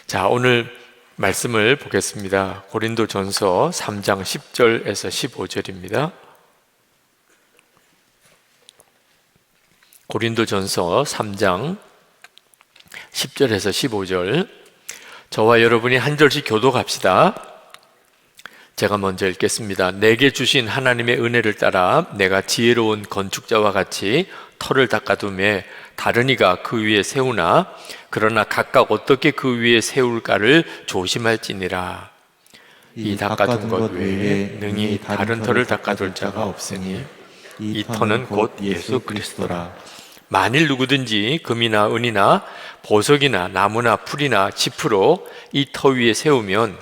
자, 오늘 말씀을 보겠습니다. 고린도전서 3장 10절에서 15절입니다. 고린도전서 3장 10절에서 15절. 저와 여러분이 한 절씩 교독합시다. 제가 먼저 읽겠습니다. 내게 주신 하나님의 은혜를 따라 내가 지혜로운 건축자와 같이 터를 닦아두매 다른 이가 그 위에 세우나 그러나 각각 어떻게 그 위에 세울까를 조심할지니라. 이 닦아둔 것 외에 능히 다른 터를 닦아둘 자가 없으니 이 터는 곧 예수 그리스도라. 만일 누구든지 금이나 은이나 보석이나 나무나 풀이나 짚으로 이 터 위에 세우면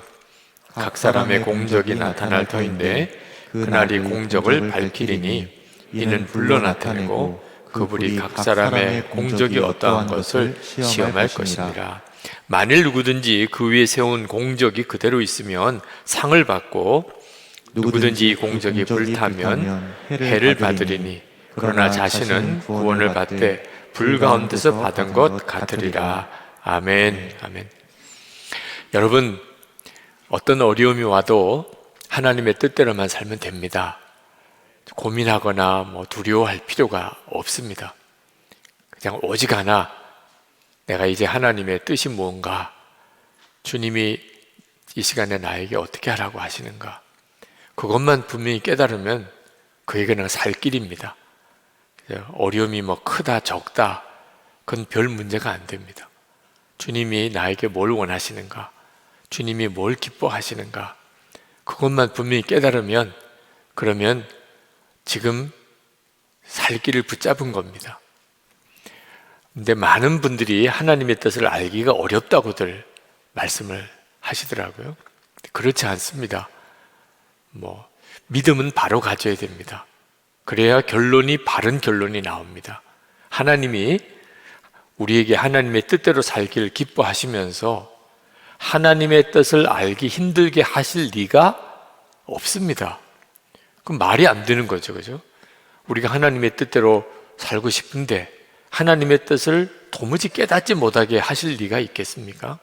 각 사람의 공적이 나타날 터인데 그날이 공적을 밝히리니 이는 불로 나타내고 그 불이 각 사람의 공적이 어떠한 것을 시험할 것이니라. 만일 누구든지 그 위에 세운 공적이 그대로 있으면 상을 받고 누구든지 이 공적이 불타면 해를 받으리니 그러나 자신은 구원을 받되 불 가운데서 받은 것 같으리라. 아멘. 아멘. 여러분, 어떤 어려움이 와도 하나님의 뜻대로만 살면 됩니다. 고민하거나 두려워할 필요가 없습니다. 그냥 오직 하나, 내가 이제 하나님의 뜻이 뭔가, 주님이 이 시간에 나에게 어떻게 하라고 하시는가, 그것만 분명히 깨달으면 그에게는 살 길입니다. 어려움이 크다 적다 그건 별 문제가 안 됩니다. 주님이 나에게 뭘 원하시는가, 주님이 뭘 기뻐하시는가, 그것만 분명히 깨달으면 그러면 지금 살 길을 붙잡은 겁니다. 근데 많은 분들이 하나님의 뜻을 알기가 어렵다고들 말씀을 하시더라고요. 그렇지 않습니다. 믿음은 바로 가져야 됩니다. 그래야 바른 결론이 나옵니다. 하나님이 우리에게 하나님의 뜻대로 살기를 기뻐하시면서 하나님의 뜻을 알기 힘들게 하실 리가 없습니다. 그럼 말이 안 되는 거죠, 그죠? 우리가 하나님의 뜻대로 살고 싶은데 하나님의 뜻을 도무지 깨닫지 못하게 하실 리가 있겠습니까?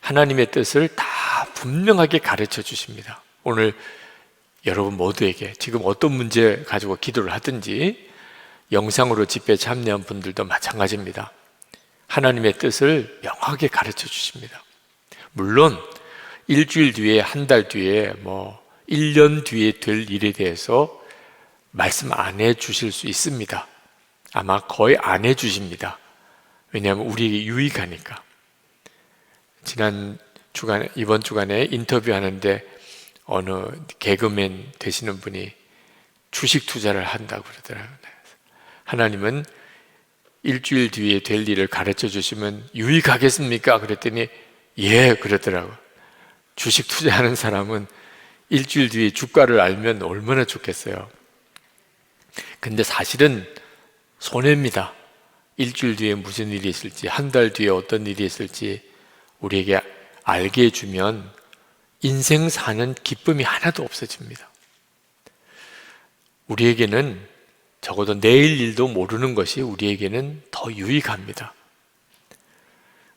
하나님의 뜻을 다 분명하게 가르쳐 주십니다. 오늘 여러분 모두에게 지금 어떤 문제 가지고 기도를 하든지 영상으로 집회에 참여한 분들도 마찬가지입니다. 하나님의 뜻을 명확하게 가르쳐 주십니다. 물론 일주일 뒤에, 한 달 뒤에, 1년 뒤에 될 일에 대해서 말씀 안 해주실 수 있습니다. 아마 거의 안 해주십니다. 왜냐하면 우리에게 유익하니까. 이번 주간에 인터뷰하는데 어느 개그맨 되시는 분이 주식 투자를 한다고 그러더라고요. 하나님은 일주일 뒤에 될 일을 가르쳐 주시면 유익하겠습니까? 그랬더니 예, 그러더라고요. 주식 투자하는 사람은 일주일 뒤에 주가를 알면 얼마나 좋겠어요. 근데 사실은 손해입니다. 일주일 뒤에 무슨 일이 있을지, 한 달 뒤에 어떤 일이 있을지 우리에게 알게 해주면 인생 사는 기쁨이 하나도 없어집니다. 우리에게는 적어도 내일 일도 모르는 것이 우리에게는 더 유익합니다.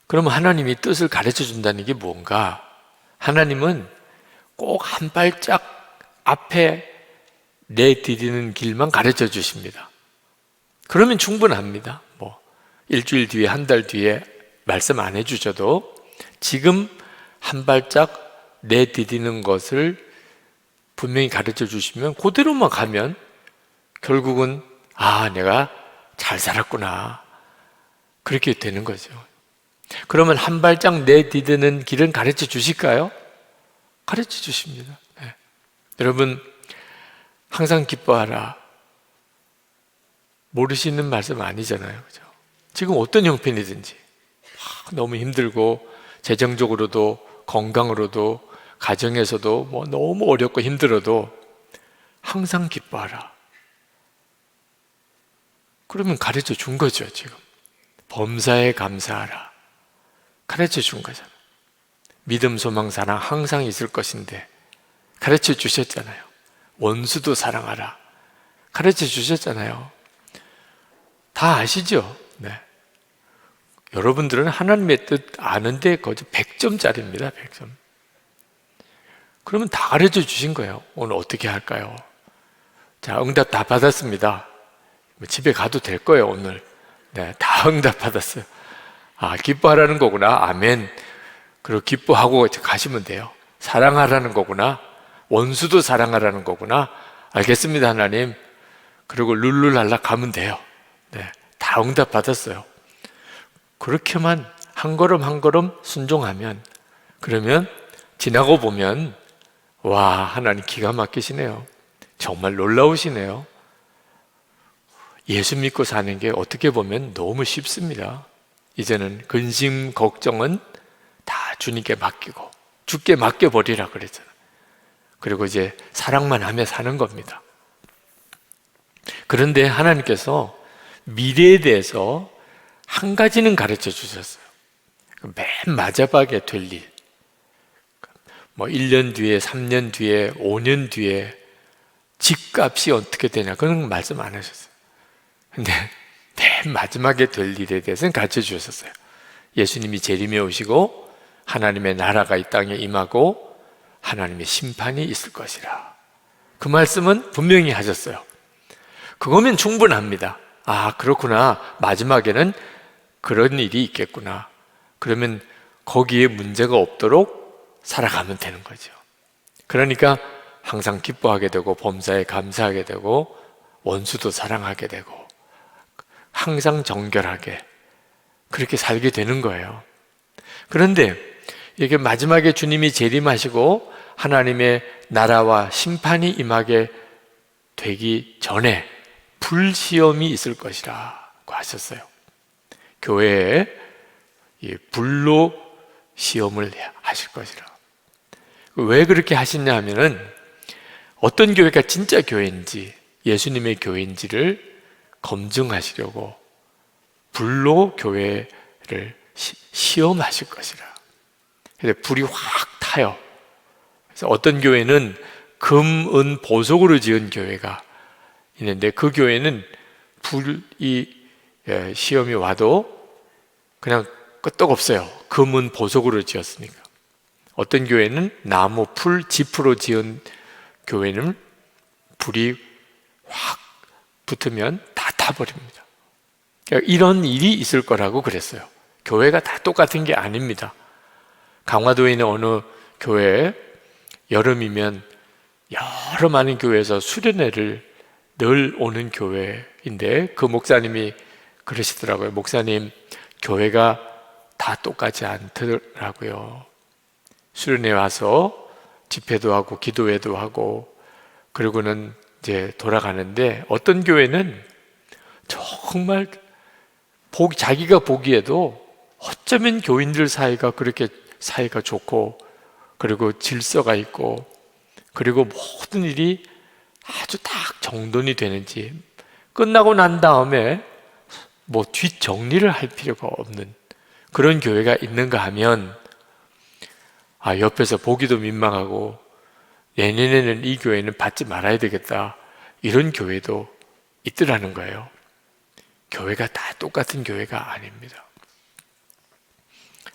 그러면 하나님이 뜻을 가르쳐 준다는 게 뭔가? 하나님은 꼭 한 발짝 앞에 내디디는 길만 가르쳐 주십니다. 그러면 충분합니다. 일주일 뒤에, 한 달 뒤에 말씀 안 해주셔도 지금 한 발짝 내디디는 것을 분명히 가르쳐 주시면 그대로만 가면 결국은 내가 잘 살았구나, 그렇게 되는 거죠. 그러면 한 발짝 내디디는 길은 가르쳐 주실까요? 가르쳐 주십니다. 네. 여러분, 항상 기뻐하라, 모르시는 말씀 아니잖아요, 그죠? 지금 어떤 형편이든지 너무 힘들고 재정적으로도 건강으로도 가정에서도 너무 어렵고 힘들어도 항상 기뻐하라. 그러면 가르쳐 준 거죠. 지금 범사에 감사하라 가르쳐 준 거잖아요. 믿음, 소망, 사랑 항상 있을 것인데 가르쳐 주셨잖아요. 원수도 사랑하라 가르쳐 주셨잖아요. 다 아시죠? 네. 여러분들은 하나님의 뜻 아는데 거의 100점짜리입니다. 100점. 그러면 다 가르쳐 주신 거예요. 오늘 어떻게 할까요? 자, 응답 다 받았습니다. 집에 가도 될 거예요, 오늘. 네, 다 응답 받았어요. 아, 기뻐하라는 거구나. 아멘. 그리고 기뻐하고 가시면 돼요. 사랑하라는 거구나. 원수도 사랑하라는 거구나. 알겠습니다, 하나님. 그리고 룰루랄라 가면 돼요. 네, 다 응답 받았어요. 그렇게만 한 걸음 한 걸음 순종하면, 그러면 지나고 보면 와, 하나님 기가 막히시네요. 정말 놀라우시네요. 예수 믿고 사는 게 어떻게 보면 너무 쉽습니다. 이제는 근심 걱정은 다 주님께 맡기고 주께 맡겨버리라 그랬잖아요. 그리고 이제 사랑만 하며 사는 겁니다. 그런데 하나님께서 미래에 대해서 한 가지는 가르쳐 주셨어요. 맨 마지막에 될 일, 1년 뒤에, 3년 뒤에, 5년 뒤에 집값이 어떻게 되냐, 그런 말씀 안 하셨어요. 근데 맨 마지막에 될 일에 대해서는 가르쳐 주셨어요. 예수님이 재림에 오시고 하나님의 나라가 이 땅에 임하고 하나님의 심판이 있을 것이라. 그 말씀은 분명히 하셨어요. 그거면 충분합니다. 아, 그렇구나. 마지막에는 그런 일이 있겠구나. 그러면 거기에 문제가 없도록 살아가면 되는 거죠. 그러니까 항상 기뻐하게 되고 범사에 감사하게 되고 원수도 사랑하게 되고 항상 정결하게 그렇게 살게 되는 거예요. 그런데 이게 마지막에 주님이 재림하시고 하나님의 나라와 심판이 임하게 되기 전에 불시험이 있을 것이라고 하셨어요. 교회에 불로 시험을 하실 것이라. 왜 그렇게 하시냐 하면은 어떤 교회가 진짜 교회인지 예수님의 교회인지를 검증하시려고 불로 교회를 시험하실 것이라. 그래서 불이 확 타요. 그래서 어떤 교회는 금, 은, 보석으로 지은 교회가 있는데 그 교회는 불이 시험이 와도 그냥 끄떡없어요. 금, 은, 보석으로 지었으니까. 어떤 교회는 나무, 풀, 지프로 지은 교회는 불이 확 붙으면 다 타버립니다. 그러니까 이런 일이 있을 거라고 그랬어요. 교회가 다 똑같은 게 아닙니다. 강화도에 있는 어느 교회에 여름이면 여러 많은 교회에서 수련회를 늘 오는 교회인데 그 목사님이 그러시더라고요. 목사님, 교회가 다 똑같지 않더라고요. 수련회 와서 집회도 하고 기도회도 하고 그리고는 이제 돌아가는데 어떤 교회는 정말 자기가 보기에도 어쩌면 교인들 사이가 그렇게 사이가 좋고 그리고 질서가 있고 그리고 모든 일이 아주 딱 정돈이 되는지 끝나고 난 다음에 뭐 뒷정리를 할 필요가 없는 그런 교회가 있는가 하면 아, 옆에서 보기도 민망하고 내년에는 이 교회는 받지 말아야 되겠다 이런 교회도 있더라는 거예요. 교회가 다 똑같은 교회가 아닙니다.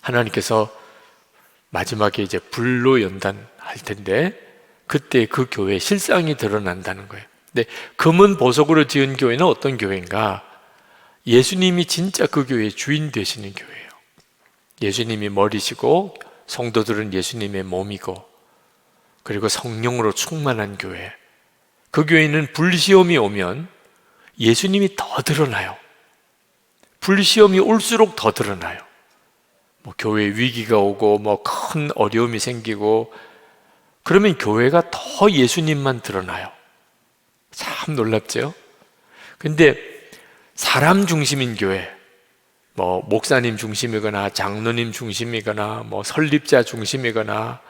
하나님께서 마지막에 이제 불로 연단할 텐데 그때 그 교회의 실상이 드러난다는 거예요. 근데 금은 보석으로 지은 교회는 어떤 교회인가? 예수님이 진짜 그 교회의 주인 되시는 교회예요. 예수님이 머리시고 성도들은 예수님의 몸이고 그리고 성령으로 충만한 교회. 그 교회는 불시험이 오면 예수님이 더 드러나요. 불시험이 올수록 더 드러나요. 뭐 교회에 위기가 오고 뭐 큰 어려움이 생기고 그러면 교회가 더 예수님만 드러나요. 참 놀랍죠? 근데 사람 중심인 교회, 뭐 목사님 중심이거나 장로님 중심이거나 뭐 설립자 중심이거나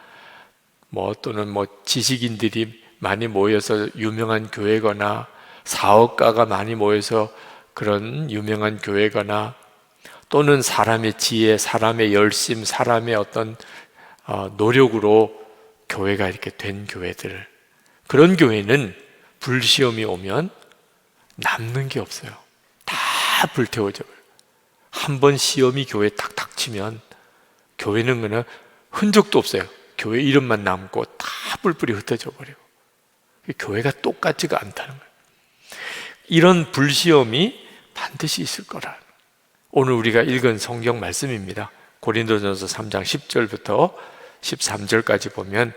뭐 또는 뭐 지식인들이 많이 모여서 유명한 교회거나 사업가가 많이 모여서 그런 유명한 교회거나 또는 사람의 지혜, 사람의 열심, 사람의 어떤 노력으로 교회가 이렇게 된 교회들, 그런 교회는 불시험이 오면 남는 게 없어요. 다 불태워져요. 한 번 시험이 교회에 탁탁 치면 교회는 그냥 흔적도 없어요. 교회 이름만 남고 다 뿔뿔이 흩어져 버리고, 교회가 똑같지가 않다는 거예요. 이런 불시험이 반드시 있을 거라. 오늘 우리가 읽은 성경 말씀입니다. 고린도전서 3장 10절부터 13절까지 보면,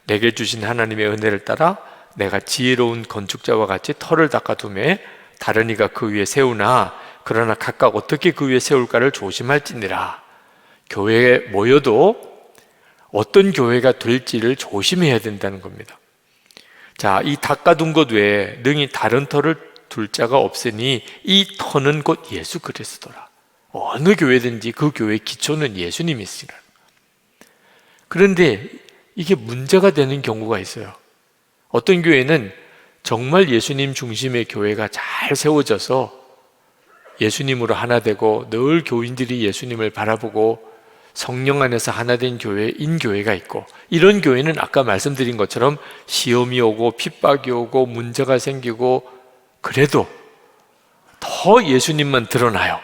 내게 주신 하나님의 은혜를 따라 내가 지혜로운 건축자와 같이 터를 닦아두매 다른 이가 그 위에 세우나 그러나 각각 어떻게 그 위에 세울까를 조심할지니라. 교회에 모여도 어떤 교회가 될지를 조심해야 된다는 겁니다. 자, 이 닦아둔 것 외에 능히 다른 터를 둘 자가 없으니 이 터는 곧 예수 그리스도라. 어느 교회든지 그 교회의 기초는 예수님이시라. 그런데 이게 문제가 되는 경우가 있어요. 어떤 교회는 정말 예수님 중심의 교회가 잘 세워져서 예수님으로 하나 되고 늘 교인들이 예수님을 바라보고 성령 안에서 하나 된 교회인 교회가 있고, 이런 교회는 아까 말씀드린 것처럼 시험이 오고 핍박이 오고 문제가 생기고 그래도 더 예수님만 드러나요.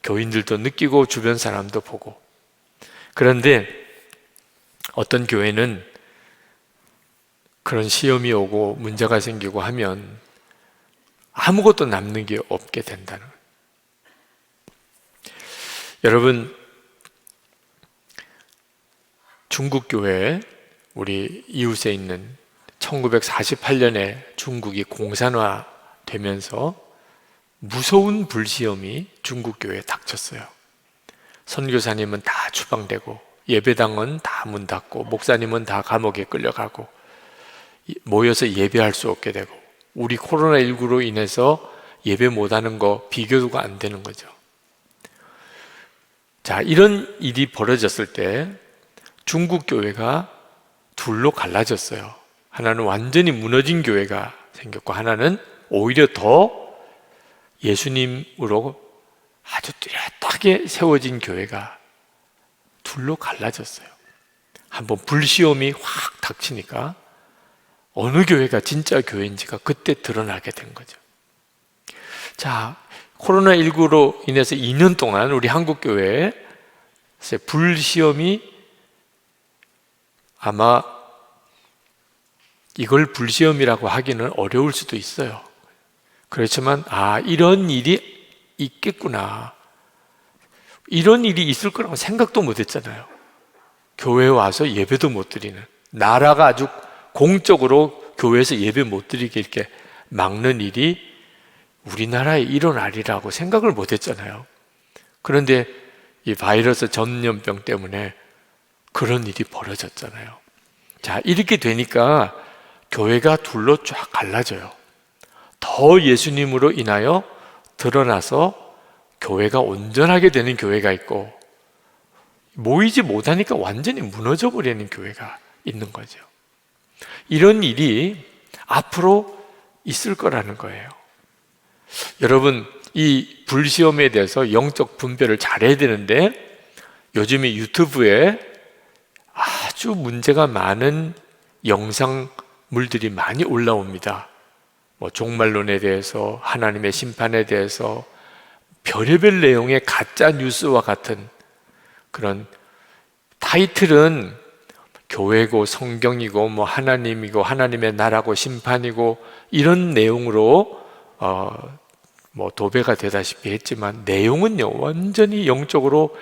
교인들도 느끼고 주변 사람도 보고. 그런데 어떤 교회는 그런 시험이 오고 문제가 생기고 하면 아무것도 남는 게 없게 된다는 거예요. 여러분, 중국 교회, 우리 이웃에 있는 1948년에 중국이 공산화 되면서 무서운 불시험이 중국 교회에 닥쳤어요. 선교사님은 다 추방되고 예배당은 다 문 닫고 목사님은 다 감옥에 끌려가고 모여서 예배할 수 없게 되고, 우리 코로나19로 인해서 예배 못하는 거 비교가 안 되는 거죠. 자, 이런 일이 벌어졌을 때 중국 교회가 둘로 갈라졌어요. 하나는 완전히 무너진 교회가 생겼고, 하나는 오히려 더 예수님으로 아주 뚜렷하게 세워진 교회가 둘로 갈라졌어요. 한번 불시험이 확 닥치니까 어느 교회가 진짜 교회인지가 그때 드러나게 된 거죠. 자, 코로나19로 인해서 2년 동안 우리 한국교회에 불시험이, 아마 이걸 불시험이라고 하기는 어려울 수도 있어요. 그렇지만 이런 일이 있겠구나, 이런 일이 있을 거라고 생각도 못 했잖아요. 교회에 와서 예배도 못 드리는, 나라가 아주 공적으로 교회에서 예배 못 드리게 이렇게 막는 일이 우리나라에 일어나리라고 생각을 못 했잖아요. 그런데 이 바이러스 전염병 때문에 그런 일이 벌어졌잖아요. 자, 이렇게 되니까 교회가 둘로 쫙 갈라져요. 더 예수님으로 인하여 드러나서 교회가 온전하게 되는 교회가 있고, 모이지 못하니까 완전히 무너져 버리는 교회가 있는 거죠. 이런 일이 앞으로 있을 거라는 거예요. 여러분, 이 불시험에 대해서 영적 분별을 잘해야 되는데, 요즘에 유튜브에 아주 문제가 많은 영상물들이 많이 올라옵니다. 종말론에 대해서, 하나님의 심판에 대해서 별의별 내용의 가짜 뉴스와 같은 그런, 타이틀은 교회고 성경이고 하나님이고 하나님의 나라고 심판이고 이런 내용으로 도배가 되다시피 했지만, 내용은요 완전히 영적으로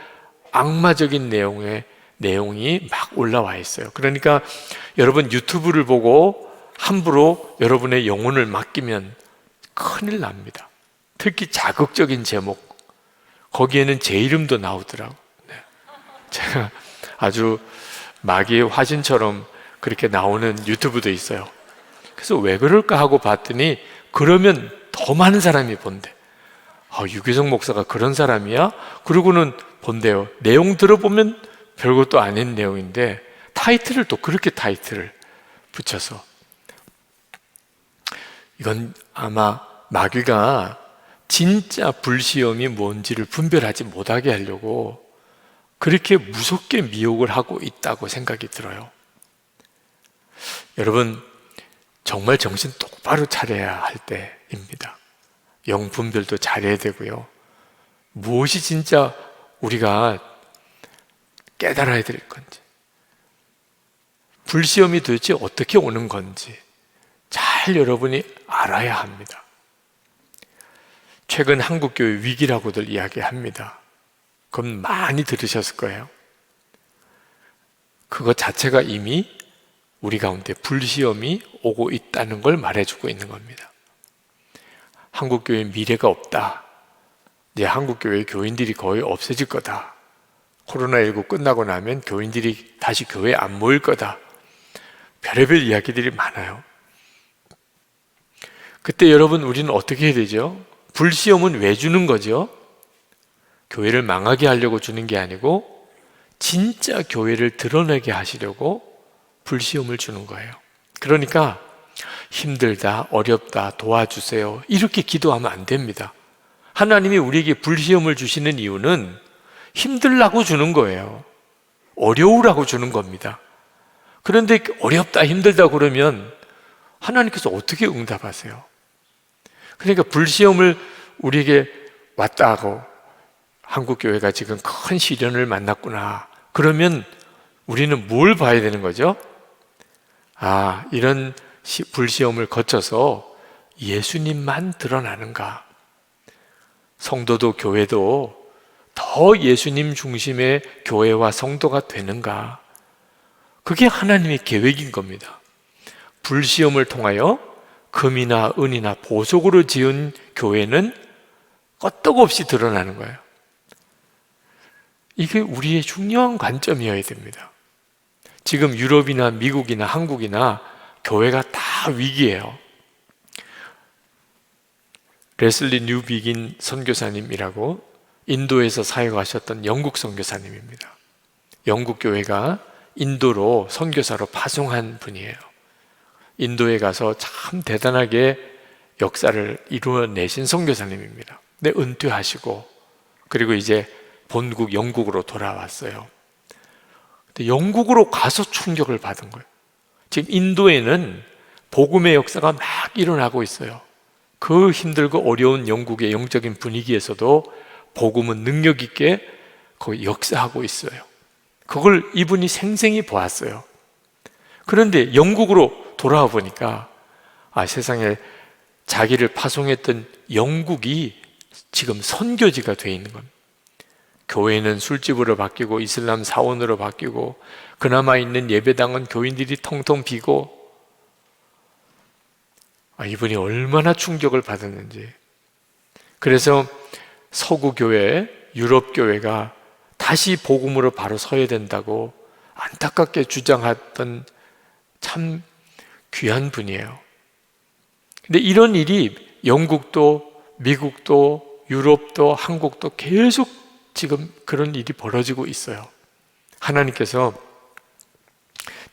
악마적인 내용이 막 올라와 있어요. 그러니까 여러분, 유튜브를 보고 함부로 여러분의 영혼을 맡기면 큰일 납니다. 특히 자극적인 제목, 거기에는 제 이름도 나오더라고요. 제가 아주 마귀의 화신처럼 그렇게 나오는 유튜브도 있어요. 그래서 왜 그럴까 하고 봤더니, 그러면 더 많은 사람이 본대. 유기성 목사가 그런 사람이야? 그러고는 본대요. 내용 들어보면 별것도 아닌 내용인데 타이틀을 또 그렇게 타이틀을 붙여서, 이건 아마 마귀가 진짜 불시험이 뭔지를 분별하지 못하게 하려고 그렇게 무섭게 미혹을 하고 있다고 생각이 들어요. 여러분, 정말 정신 똑바로 차려야 할 때입니다. 영 분별도 잘해야 되고요. 무엇이 진짜 우리가 깨달아야 될 건지, 불시험이 도대체 어떻게 오는 건지 잘 여러분이 알아야 합니다. 최근 한국교회 위기라고들 이야기합니다. 그건 많이 들으셨을 거예요. 그것 자체가 이미 우리 가운데 불시험이 오고 있다는 걸 말해주고 있는 겁니다. 한국교회 미래가 없다. 이제 한국교회 교인들이 거의 없어질 거다. 코로나19 끝나고 나면 교인들이 다시 교회에 안 모일 거다. 별의별 이야기들이 많아요. 그때 여러분, 우리는 어떻게 해야 되죠? 불시험은 왜 주는 거죠? 교회를 망하게 하려고 주는 게 아니고 진짜 교회를 드러내게 하시려고 불시험을 주는 거예요. 그러니까 힘들다, 어렵다, 도와주세요, 이렇게 기도하면 안 됩니다. 하나님이 우리에게 불시험을 주시는 이유는 힘들라고 주는 거예요. 어려우라고 주는 겁니다. 그런데 어렵다, 힘들다 그러면 하나님께서 어떻게 응답하세요? 그러니까 불시험을 우리에게 왔다 하고 한국교회가 지금 큰 시련을 만났구나. 그러면 우리는 뭘 봐야 되는 거죠? 아, 이런 불시험을 거쳐서 예수님만 드러나는가? 성도도 교회도 더 예수님 중심의 교회와 성도가 되는가? 그게 하나님의 계획인 겁니다. 불시험을 통하여 금이나 은이나 보석으로 지은 교회는 끄떡없이 드러나는 거예요. 이게 우리의 중요한 관점이어야 됩니다. 지금 유럽이나 미국이나 한국이나 교회가 다 위기예요. 레슬리 뉴비긴 선교사님이라고 인도에서 사역하셨던 영국 선교사님입니다. 영국 교회가 인도로 선교사로 파송한 분이에요. 인도에 가서 참 대단하게 역사를 이루어내신 선교사님입니다. 근데 은퇴하시고 그리고 이제 본국 영국으로 돌아왔어요. 근데 영국으로 가서 충격을 받은 거예요. 지금 인도에는 복음의 역사가 막 일어나고 있어요. 그 힘들고 어려운 영국의 영적인 분위기에서도 복음은 능력 있게 거기 역사하고 있어요. 그걸 이분이 생생히 보았어요. 그런데 영국으로 돌아와 보니까 세상에 자기를 파송했던 영국이 지금 선교지가 돼 있는 겁니다. 교회는 술집으로 바뀌고 이슬람 사원으로 바뀌고 그나마 있는 예배당은 교인들이 텅텅 비고 이분이 얼마나 충격을 받았는지. 그래서 서구 교회, 유럽 교회가 다시 복음으로 바로 서야 된다고 안타깝게 주장했던 참 귀한 분이에요. 근데 이런 일이 영국도 미국도 유럽도 한국도 계속 지금 그런 일이 벌어지고 있어요. 하나님께서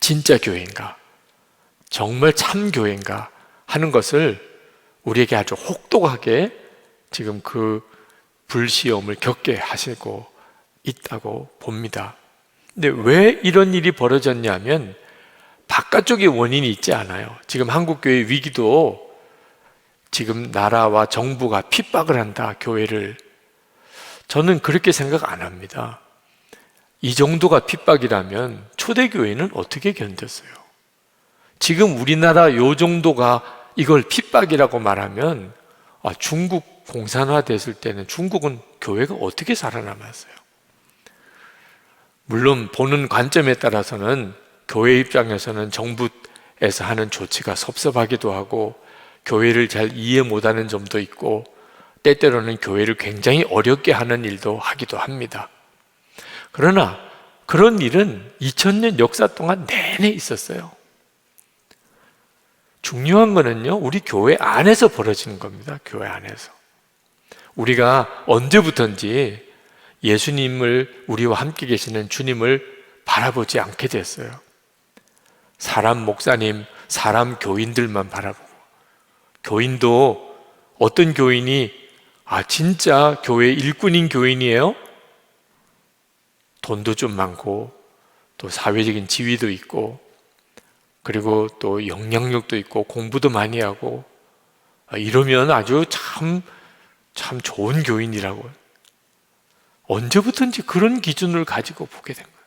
진짜 교회인가, 정말 참 교회인가 하는 것을 우리에게 아주 혹독하게 지금 그 불시험을 겪게 하시고 있다고 봅니다. 근데 왜 이런 일이 벌어졌냐면 바깥쪽에 원인이 있지 않아요. 지금 한국교회 위기도 지금 나라와 정부가 핍박을 한다, 교회를. 저는 그렇게 생각 안 합니다. 이 정도가 핍박이라면 초대교회는 어떻게 견뎠어요? 지금 우리나라 요 정도가 이걸 핍박이라고 말하면 중국 공산화 됐을 때는 중국은 교회가 어떻게 살아남았어요? 물론 보는 관점에 따라서는 교회 입장에서는 정부에서 하는 조치가 섭섭하기도 하고 교회를 잘 이해 못하는 점도 있고 때때로는 교회를 굉장히 어렵게 하는 일도 하기도 합니다. 그러나 그런 일은 2000년 역사 동안 내내 있었어요. 중요한 거는요, 우리 교회 안에서 벌어지는 겁니다. 교회 안에서. 우리가 언제부턴지 예수님을, 우리와 함께 계시는 주님을 바라보지 않게 됐어요. 사람 목사님, 사람 교인들만 바라보고, 교인도 어떤 교인이 진짜 교회 일꾼인 교인이에요? 돈도 좀 많고 또 사회적인 지위도 있고 그리고 또 영향력도 있고 공부도 많이 하고 이러면 아주 참 좋은 교인이라고. 언제부턴지 그런 기준을 가지고 보게 된 거예요.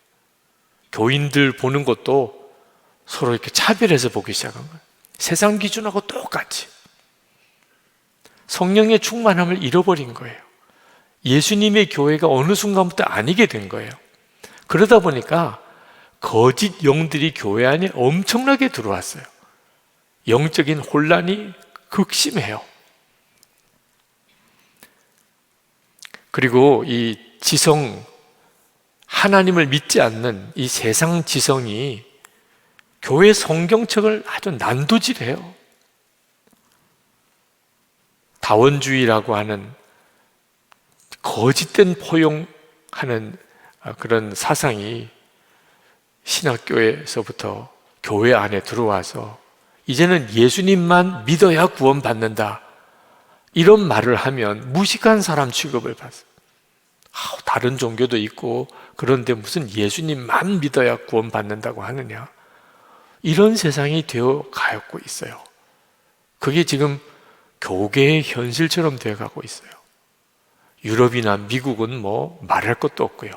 교인들 보는 것도 서로 이렇게 차별해서 보기 시작한 거예요. 세상 기준하고 똑같이. 성령의 충만함을 잃어버린 거예요. 예수님의 교회가 어느 순간부터 아니게 된 거예요. 그러다 보니까 거짓 영들이 교회 안에 엄청나게 들어왔어요. 영적인 혼란이 극심해요. 그리고 이 지성, 하나님을 믿지 않는 이 세상 지성이 교회 성경책을 아주 난도질해요. 다원주의라고 하는 거짓된 포용하는 그런 사상이 신학교에서부터 교회 안에 들어와서 이제는 예수님만 믿어야 구원받는다, 이런 말을 하면 무식한 사람 취급을 받아요. 다른 종교도 있고 그런데 무슨 예수님만 믿어야 구원받는다고 하느냐, 이런 세상이 되어 가고 있어요. 그게 지금 교계의 현실처럼 되어 가고 있어요. 유럽이나 미국은 뭐 말할 것도 없고요.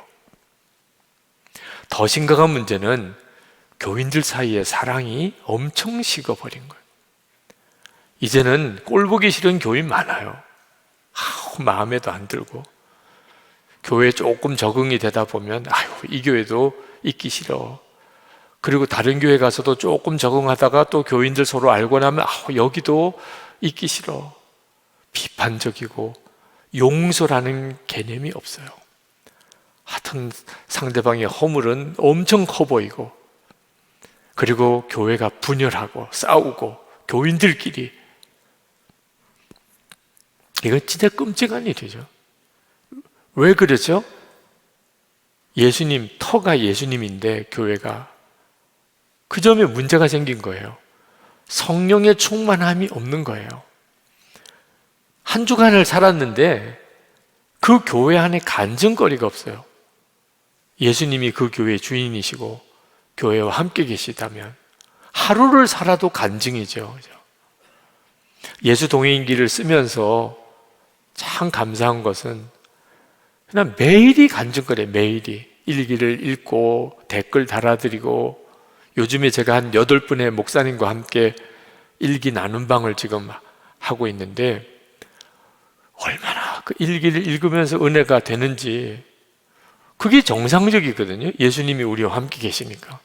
더 심각한 문제는 교인들 사이에 사랑이 엄청 식어버린 거예요. 이제는 꼴보기 싫은 교인 많아요. 마음에도 안 들고, 교회에 조금 적응이 되다 보면 이 교회도 있기 싫어. 그리고 다른 교회 가서도 조금 적응하다가 또 교인들 서로 알고 나면 여기도 있기 싫어. 비판적이고 용서라는 개념이 없어요. 하여튼 상대방의 허물은 엄청 커 보이고, 그리고 교회가 분열하고 싸우고 교인들끼리, 이건 진짜 끔찍한 일이죠. 왜 그러죠? 예수님, 터가 예수님인데 교회가 그 점에 문제가 생긴 거예요. 성령의 충만함이 없는 거예요. 한 주간을 살았는데 그 교회 안에 간증거리가 없어요. 예수님이 그 교회의 주인이시고 교회와 함께 계시다면 하루를 살아도 간증이죠. 예수 동행인기를 쓰면서 참 감사한 것은 그냥 매일이 간증거리예요. 매일이 일기를 읽고 댓글 달아드리고, 요즘에 제가 한 8분의 목사님과 함께 일기 나눔 방을 지금 하고 있는데 얼마나 그 일기를 읽으면서 은혜가 되는지, 그게 정상적이거든요. 예수님이 우리와 함께 계시니까.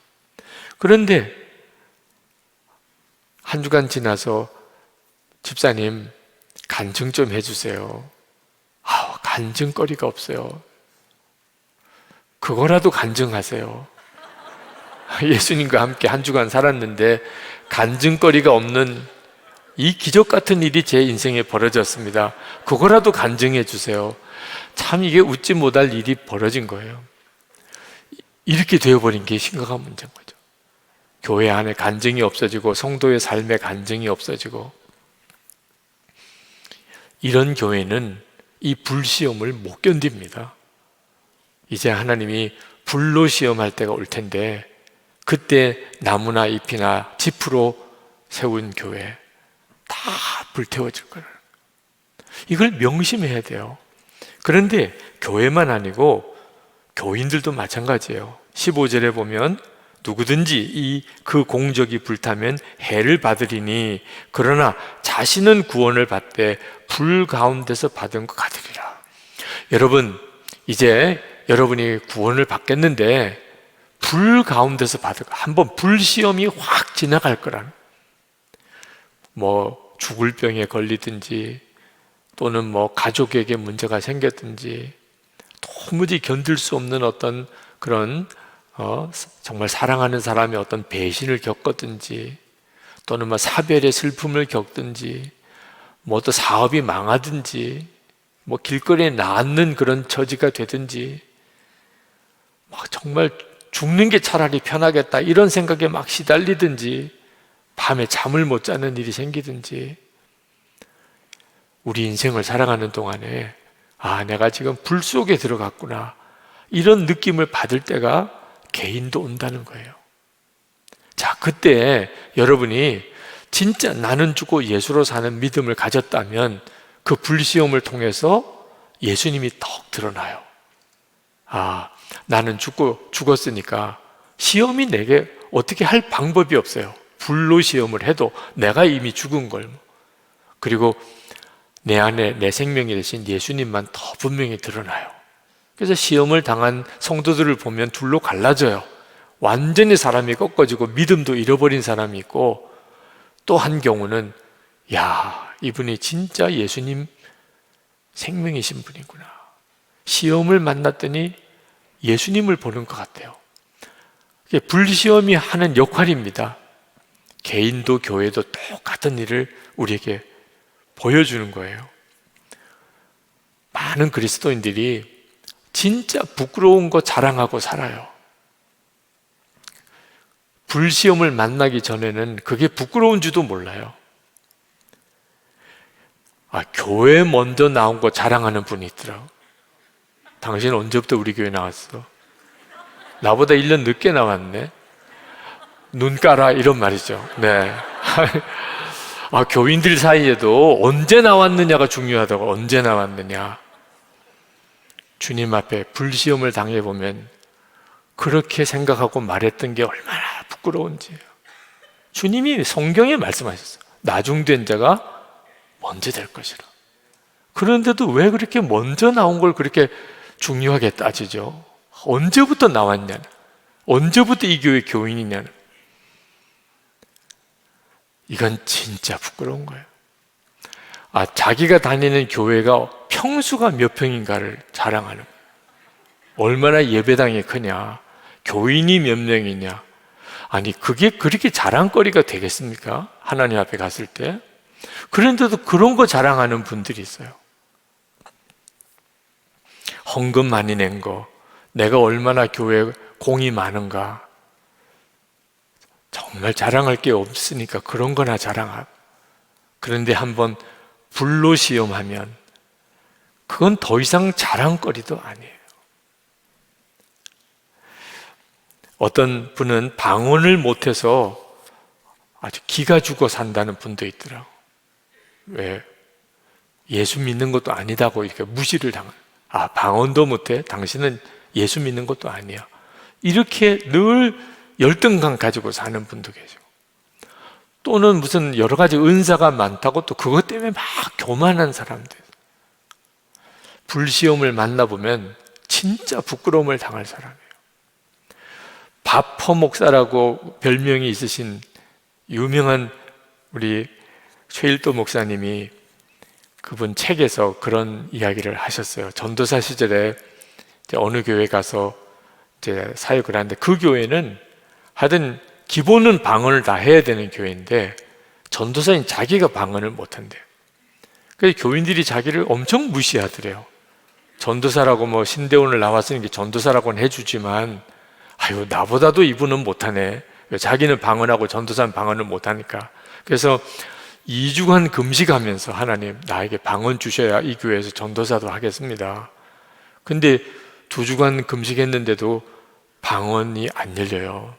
그런데 한 주간 지나서 집사님 간증 좀 해주세요. 간증거리가 없어요. 그거라도 간증하세요. 예수님과 함께 한 주간 살았는데 간증거리가 없는 이 기적 같은 일이 제 인생에 벌어졌습니다. 그거라도 간증해 주세요. 참 이게 웃지 못할 일이 벌어진 거예요. 이렇게 되어버린 게 심각한 문제인 거죠. 교회 안에 간증이 없어지고 성도의 삶에 간증이 없어지고, 이런 교회는 이 불시험을 못 견딥니다. 이제 하나님이 불로 시험할 때가 올 텐데, 그때 나무나 잎이나 짚으로 세운 교회 다 불태워질 거예요. 이걸 명심해야 돼요. 그런데 교회만 아니고 교인들도 마찬가지예요. 15절에 보면 누구든지 그 공적이 불타면 해를 받으리니 그러나 자신은 구원을 받되 불 가운데서 받은 것 같으리라. 여러분, 이제 여러분이 구원을 받겠는데 불 가운데서 한번 불시험이 확 지나갈 거라는, 뭐 죽을 병에 걸리든지 또는 뭐 가족에게 문제가 생겼든지 도무지 견딜 수 없는 어떤 그런 정말 사랑하는 사람의 어떤 배신을 겪었든지, 또는 뭐 사별의 슬픔을 겪든지, 뭐 또 사업이 망하든지, 뭐 길거리에 낫는 그런 처지가 되든지, 막 정말 죽는 게 차라리 편하겠다 이런 생각에 막 시달리든지, 밤에 잠을 못 자는 일이 생기든지, 우리 인생을 살아가는 동안에 내가 지금 불 속에 들어갔구나, 이런 느낌을 받을 때가 개인도 온다는 거예요. 자, 그때 여러분이 진짜 나는 죽고 예수로 사는 믿음을 가졌다면 그 불시험을 통해서 예수님이 더 드러나요. 나는 죽었으니까 시험이 내게 어떻게 할 방법이 없어요. 불로 시험을 해도 내가 이미 죽은 걸. 그리고 내 안에 내 생명이 되신 예수님만 더 분명히 드러나요. 그래서 시험을 당한 성도들을 보면 둘로 갈라져요. 완전히 사람이 꺾어지고 믿음도 잃어버린 사람이 있고, 또 한 경우는 이분이 진짜 예수님 생명이신 분이구나. 시험을 만났더니 예수님을 보는 것 같아요. 불시험이 하는 역할입니다. 개인도 교회도 똑같은 일을 우리에게 보여주는 거예요. 많은 그리스도인들이 진짜 부끄러운 거 자랑하고 살아요. 불시험을 만나기 전에는 그게 부끄러운 줄도 몰라요. 교회 먼저 나온 거 자랑하는 분이 있더라고. 당신 언제부터 우리 교회 나왔어? 나보다 1년 늦게 나왔네. 눈 까라, 이런 말이죠. 네. 교인들 사이에도 언제 나왔느냐가 중요하다고. 언제 나왔느냐. 주님 앞에 불시험을 당해보면 그렇게 생각하고 말했던 게 얼마나 부끄러운지요. 주님이 성경에 말씀하셨어요. 나중된 자가 먼저 될 것이라. 그런데도 왜 그렇게 먼저 나온 걸 그렇게 중요하게 따지죠? 언제부터 나왔냐는, 언제부터 이 교회 교인이냐는. 이건 진짜 부끄러운 거예요. 자기가 다니는 교회가 평수가 몇 평인가를 자랑하는 거예요. 얼마나 예배당이 크냐, 교인이 몇 명이냐. 그게 그렇게 자랑거리가 되겠습니까? 하나님 앞에 갔을 때. 그런데도 그런 거 자랑하는 분들이 있어요. 헌금 많이 낸 거, 내가 얼마나 교회에 공이 많은가. 정말 자랑할 게 없으니까 그런 거나 자랑하고. 그런데 한번 불로 시험하면 그건 더 이상 자랑거리도 아니에요. 어떤 분은 방언을 못해서 아주 기가 죽어 산다는 분도 있더라고. 왜? 예수 믿는 것도 아니다고 이렇게 무시를 당하는. 방언도 못해? 당신은 예수 믿는 것도 아니야. 이렇게 늘 열등감 가지고 사는 분도 계시고, 또는 무슨 여러 가지 은사가 많다고 또 그것 때문에 막 교만한 사람들. 불시험을 만나보면 진짜 부끄러움을 당할 사람이에요. 바퍼 목사라고 별명이 있으신 유명한 우리 최일도 목사님이 그분 책에서 그런 이야기를 하셨어요. 전도사 시절에 어느 교회 가서 이제 사역을 하는데, 그 교회는 하여튼 기본은 방언을 다 해야 되는 교회인데 전도사인 자기가 방언을 못한대요. 그래서 교인들이 자기를 엄청 무시하더래요. 전도사라고 신대원을 나왔으니까 전도사라고는 해주지만, 나보다도 이분은 못하네. 자기는 방언하고 전도사는 방언을 못하니까. 그래서 2주간 금식하면서, 하나님 나에게 방언 주셔야 이 교회에서 전도사도 하겠습니다. 근데 2주간 금식했는데도 방언이 안 열려요.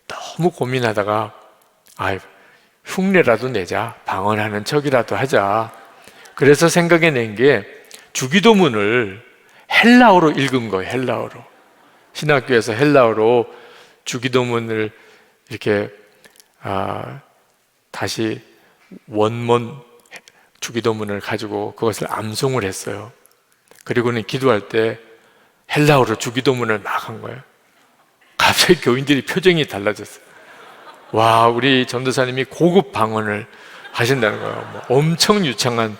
너무 고민하다가 흉내라도 내자, 방언하는 척이라도 하자. 그래서 생각해낸 게 주기도문을 헬라어로 읽은 거예요. 헬라어로. 신학교에서 헬라어로 주기도문을 이렇게 다시 원문 주기도문을 가지고 그것을 암송을 했어요. 그리고는 기도할 때 헬라어로 주기도문을 막 한 거예요. 갑자기 교인들이 표정이 달라졌어요. 와, 우리 전도사님이 고급 방언을 하신다는 거예요. 엄청 유창한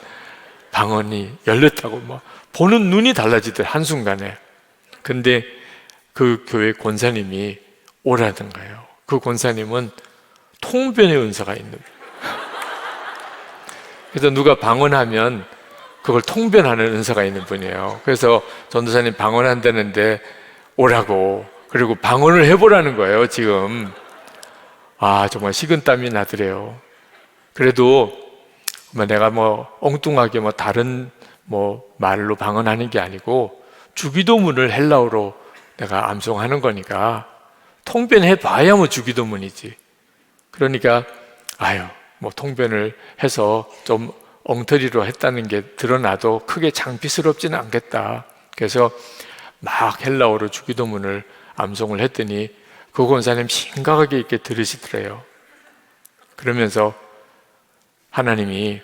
방언이 열렸다고, 보는 눈이 달라지더라고요, 한순간에. 근데 그 교회 권사님이 오라던가요. 그 권사님은 통변의 은사가 있는 거예요. 그래서 누가 방언하면 그걸 통변하는 은사가 있는 분이에요. 그래서 전도사님 방언한다는데 오라고, 그리고 방언을 해보라는 거예요, 지금. 정말 식은땀이 나더래요. 그래도 내가 엉뚱하게 다른 말로 방언하는 게 아니고 주기도문을 헬라어로 내가 암송하는 거니까 통변해 봐야 주기도문이지. 그러니까 통변을 해서 좀 엉터리로 했다는 게 드러나도 크게 창피스럽지는 않겠다. 그래서 막 헬라어로 주기도문을 암송을 했더니 그 권사님 심각하게 이렇게 들으시더래요. 그러면서 하나님이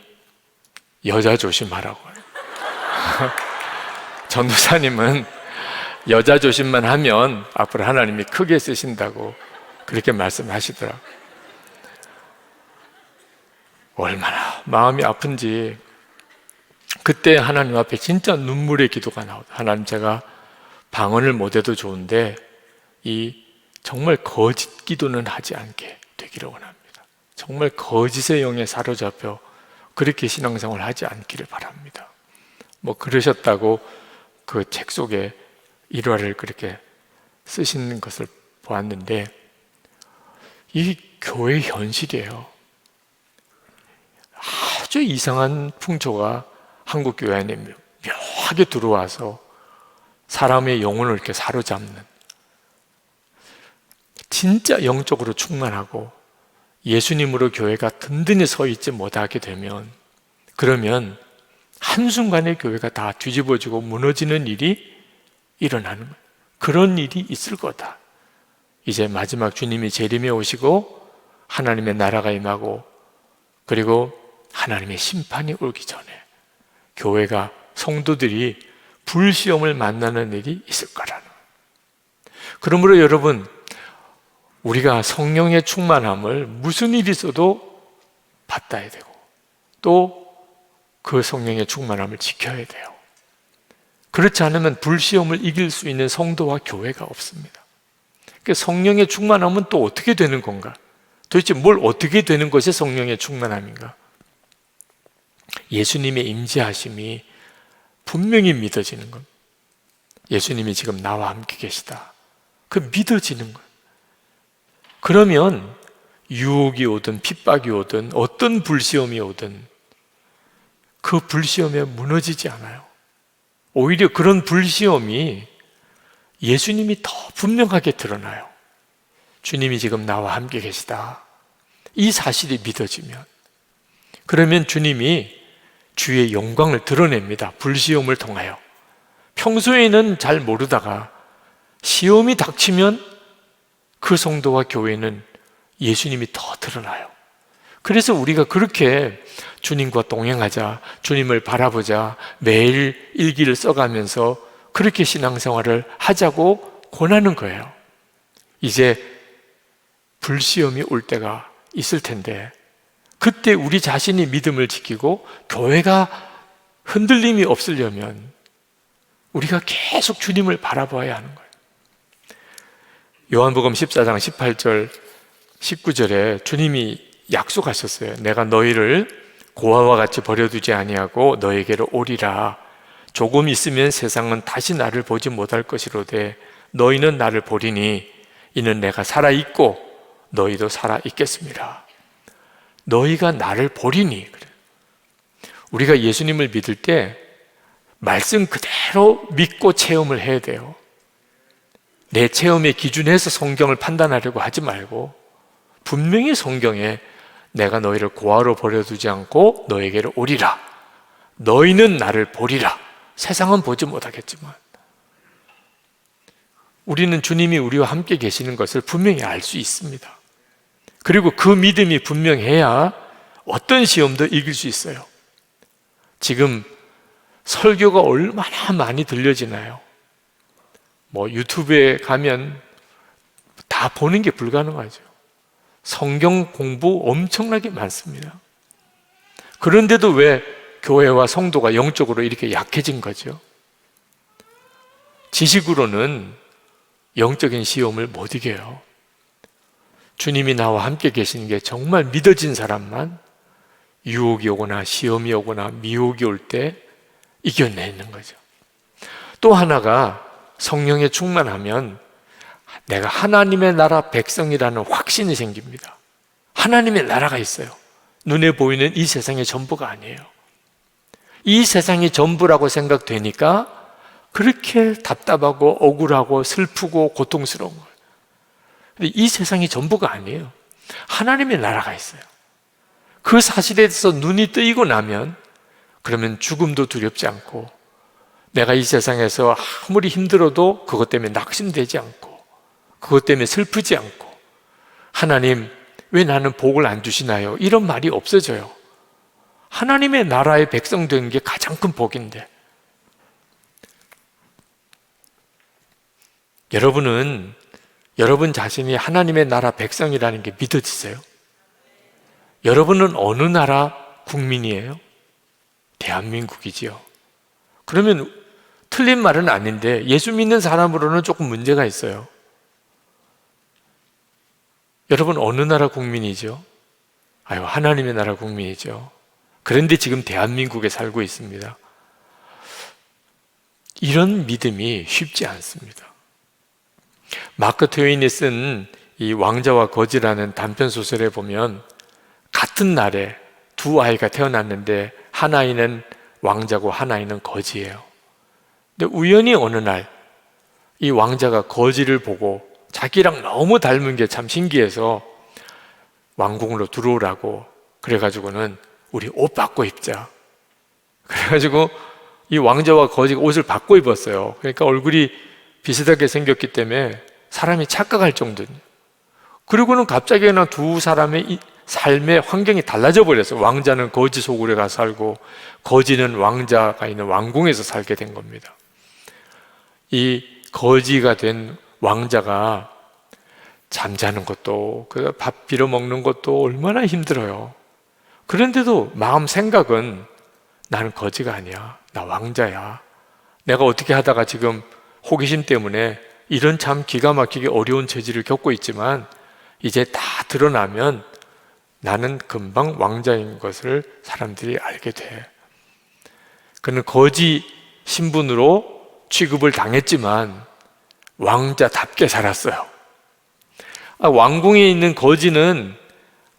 여자 조심하라고. 전도사님은 여자 조심만 하면 앞으로 하나님이 크게 쓰신다고 그렇게 말씀하시더라고요. 얼마나 마음이 아픈지 그때 하나님 앞에 진짜 눈물의 기도가 나오다. 하나님, 제가 방언을 못해도 좋은데 이 정말 거짓 기도는 하지 않게 되기를 원합니다. 정말 거짓의 영에 사로잡혀 그렇게 신앙생활을 하지 않기를 바랍니다. 뭐 그러셨다고 그 책 속에 일화를 그렇게 쓰신 것을 보았는데, 이 교회 현실이에요. 아주 이상한 풍조가 한국 교회 안에 묘하게 들어와서 사람의 영혼을 이렇게 사로잡는, 진짜 영적으로 충만하고 예수님으로 교회가 든든히 서 있지 못하게 되면, 그러면 한순간에 교회가 다 뒤집어지고 무너지는 일이 일어나는 거예요. 그런 일이 있을 거다. 이제 마지막 주님이 재림에 오시고 하나님의 나라가 임하고, 그리고 하나님의 심판이 오기 전에 교회가, 성도들이 불시험을 만나는 일이 있을 거라는 거예요. 그러므로 여러분, 우리가 성령의 충만함을 무슨 일이 있어도 받아야 되고, 또 그 성령의 충만함을 지켜야 돼요. 그렇지 않으면 불시험을 이길 수 있는 성도와 교회가 없습니다. 그러니까 성령의 충만함은 또 어떻게 되는 건가? 도대체 뭘 어떻게 되는 것이 성령의 충만함인가? 예수님의 임재하심이 분명히 믿어지는 것. 예수님이 지금 나와 함께 계시다. 그 믿어지는 것. 그러면 유혹이 오든 핍박이 오든 어떤 불시험이 오든 그 불시험에 무너지지 않아요. 오히려 그런 불시험이 예수님이 더 분명하게 드러나요. 주님이 지금 나와 함께 계시다. 이 사실이 믿어지면, 그러면 주님이 주의 영광을 드러냅니다. 불시험을 통하여. 평소에는 잘 모르다가 시험이 닥치면 그 성도와 교회는 예수님이 더 드러나요. 그래서 우리가 그렇게 주님과 동행하자, 주님을 바라보자, 매일 일기를 써가면서 그렇게 신앙생활을 하자고 권하는 거예요. 이제 불시험이 올 때가 있을 텐데, 그때 우리 자신이 믿음을 지키고 교회가 흔들림이 없으려면 우리가 계속 주님을 바라봐야 하는 거예요. 요한복음 14장 18절 19절에 주님이 약속하셨어요. 내가 너희를 고아와 같이 버려두지 아니하고 너에게로 오리라. 조금 있으면 세상은 다시 나를 보지 못할 것이로되 너희는 나를 보리니 이는 내가 살아있고 너희도 살아있겠습니다. 너희가 나를 보리니. 우리가 예수님을 믿을 때 말씀 그대로 믿고 체험을 해야 돼요. 내 체험의 기준에서 성경을 판단하려고 하지 말고, 분명히 성경에 내가 너희를 고아로 버려두지 않고 너에게로 오리라. 너희는 나를 보리라. 세상은 보지 못하겠지만 우리는 주님이 우리와 함께 계시는 것을 분명히 알 수 있습니다. 그리고 그 믿음이 분명해야 어떤 시험도 이길 수 있어요. 지금 설교가 얼마나 많이 들려지나요? 뭐 유튜브에 가면 다 보는 게 불가능하죠. 성경 공부 엄청나게 많습니다. 그런데도 왜 교회와 성도가 영적으로 이렇게 약해진 거죠? 지식으로는 영적인 시험을 못 이겨요. 주님이 나와 함께 계시는 게 정말 믿어진 사람만 유혹이 오거나 시험이 오거나 미혹이 올 때 이겨내는 거죠. 또 하나가, 성령에 충만하면 내가 하나님의 나라 백성이라는 확신이 생깁니다. 하나님의 나라가 있어요. 눈에 보이는 이 세상의 전부가 아니에요. 이 세상이 전부라고 생각되니까 그렇게 답답하고 억울하고 슬프고 고통스러운 거예요. 근데 이 세상이 전부가 아니에요. 하나님의 나라가 있어요. 그 사실에 대해서 눈이 뜨이고 나면, 그러면 죽음도 두렵지 않고 내가 이 세상에서 아무리 힘들어도 그것 때문에 낙심되지 않고, 그것 때문에 슬프지 않고, 하나님 왜 나는 복을 안 주시나요? 이런 말이 없어져요. 하나님의 나라의 백성 되는 게 가장 큰 복인데, 여러분은 여러분 자신이 하나님의 나라 백성이라는 게 믿어지세요? 여러분은 어느 나라 국민이에요? 대한민국이지요. 그러면 틀린 말은 아닌데 예수 믿는 사람으로는 조금 문제가 있어요. 여러분 어느 나라 국민이죠? 아유, 하나님의 나라 국민이죠. 그런데 지금 대한민국에 살고 있습니다. 이런 믿음이 쉽지 않습니다. 마크 트웨인이 쓴 이 왕자와 거지라는 단편 소설에 보면 같은 날에 두 아이가 태어났는데 한 아이는 왕자고 한 아이는 거지예요. 근데 우연히 어느 날 이 왕자가 거지를 보고 자기랑 너무 닮은 게 참 신기해서 왕궁으로 들어오라고, 그래가지고는 우리 옷 바꿔 입자. 그래가지고 이 왕자와 거지가 옷을 바꿔 입었어요. 그러니까 얼굴이 비슷하게 생겼기 때문에 사람이 착각할 정도니. 그리고는 갑자기 그냥 두 사람의 삶의 환경이 달라져 버렸어요. 왕자는 거지 속으로 가서 살고 거지는 왕자가 있는 왕궁에서 살게 된 겁니다. 이 거지가 된 왕자가 잠자는 것도, 밥 빌어 먹는 것도 얼마나 힘들어요. 그런데도 마음 생각은 나는 거지가 아니야, 나 왕자야. 내가 어떻게 하다가 지금 호기심 때문에 이런 참 기가 막히게 어려운 처지를 겪고 있지만 이제 다 드러나면 나는 금방 왕자인 것을 사람들이 알게 돼. 그는 거지 신분으로 취급을 당했지만 왕자답게 살았어요. 왕궁에 있는 거지는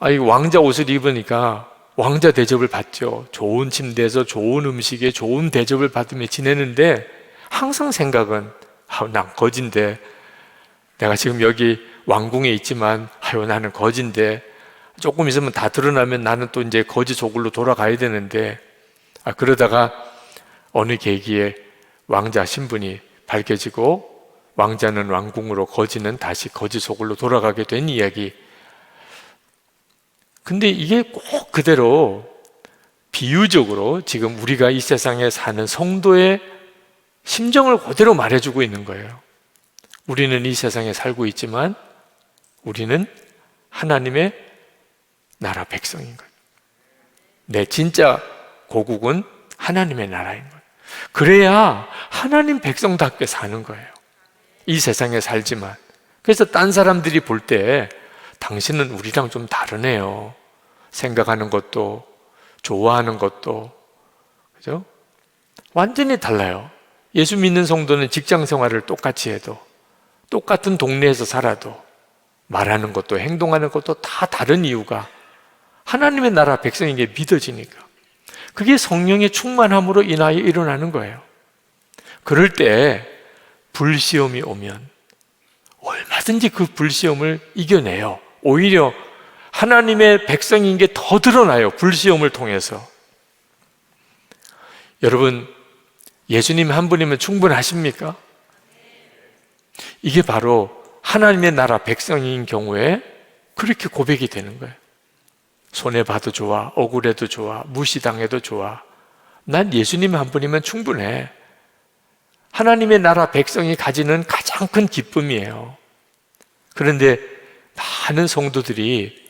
이 왕자 옷을 입으니까 왕자 대접을 받죠. 좋은 침대에서 좋은 음식에 좋은 대접을 받으며 지내는데 항상 생각은 난 거지인데, 내가 지금 여기 왕궁에 있지만 나는 거지인데 조금 있으면 다 드러나면 나는 또 이제 거지 속으로 돌아가야 되는데, 그러다가 어느 계기에 왕자 신분이 밝혀지고 왕자는 왕궁으로, 거지는 다시 거지 속으로 돌아가게 된 이야기. 근데 이게 꼭 그대로 비유적으로 지금 우리가 이 세상에 사는 성도의 심정을 그대로 말해주고 있는 거예요. 우리는 이 세상에 살고 있지만 우리는 하나님의 나라 백성인 거예요. 내 진짜 고국은 하나님의 나라인 거예요. 그래야 하나님 백성답게 사는 거예요. 이 세상에 살지만. 그래서 딴 사람들이 볼 때 당신은 우리랑 좀 다르네요. 생각하는 것도, 좋아하는 것도, 그죠? 완전히 달라요. 예수 믿는 성도는 직장 생활을 똑같이 해도, 똑같은 동네에서 살아도 말하는 것도 행동하는 것도 다 다른 이유가 하나님의 나라 백성인 게 믿어지니까. 그게 성령의 충만함으로 인하여 일어나는 거예요. 그럴 때 불시험이 오면 얼마든지 그 불시험을 이겨내요. 오히려 하나님의 백성인 게 더 드러나요. 불시험을 통해서. 여러분, 예수님 한 분이면 충분하십니까? 이게 바로 하나님의 나라 백성인 경우에 그렇게 고백이 되는 거예요. 손해봐도 좋아, 억울해도 좋아, 무시당해도 좋아, 난 예수님 한 분이면 충분해. 하나님의 나라 백성이 가지는 가장 큰 기쁨이에요. 그런데 많은 성도들이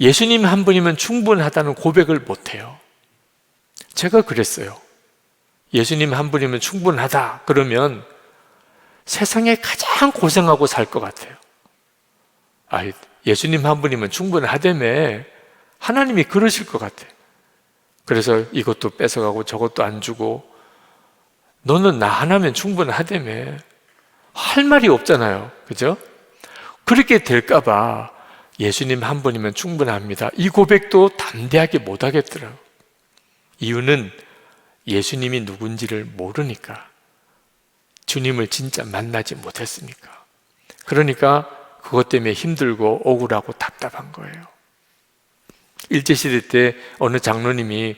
예수님 한 분이면 충분하다는 고백을 못해요. 제가 그랬어요. 예수님 한 분이면 충분하다 그러면 세상에 가장 고생하고 살 것 같아요. 예수님 한 분이면 충분하다며 하나님이 그러실 것 같아요. 그래서 이것도 뺏어가고 저것도 안 주고, 너는 나 하나면 충분하다며. 할 말이 없잖아요. 그죠? 그렇게 될까 봐 예수님 한 분이면 충분합니다, 이 고백도 담대하게 못 하겠더라고요. 이유는 예수님이 누군지를 모르니까. 주님을 진짜 만나지 못했으니까. 그러니까 그것 때문에 힘들고 억울하고 답답한 거예요. 일제시대 때 어느 장로님이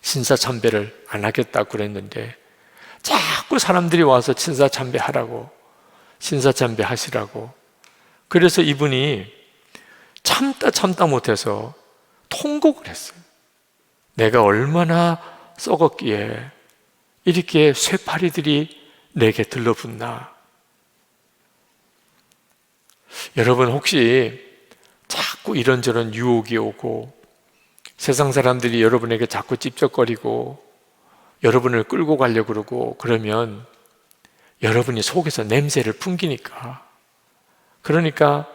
신사참배를 안 하겠다고 그랬는데 자꾸 사람들이 와서 신사참배하라고, 신사참배 하시라고. 그래서 이분이 참다 못해서 통곡을 했어요. 내가 얼마나 썩었기에 이렇게 쇠파리들이 내게 들러붙나. 여러분, 혹시 자꾸 이런저런 유혹이 오고 세상 사람들이 여러분에게 자꾸 찝쩍거리고 여러분을 끌고 가려고 그러고 그러면 여러분이 속에서 냄새를 풍기니까, 그러니까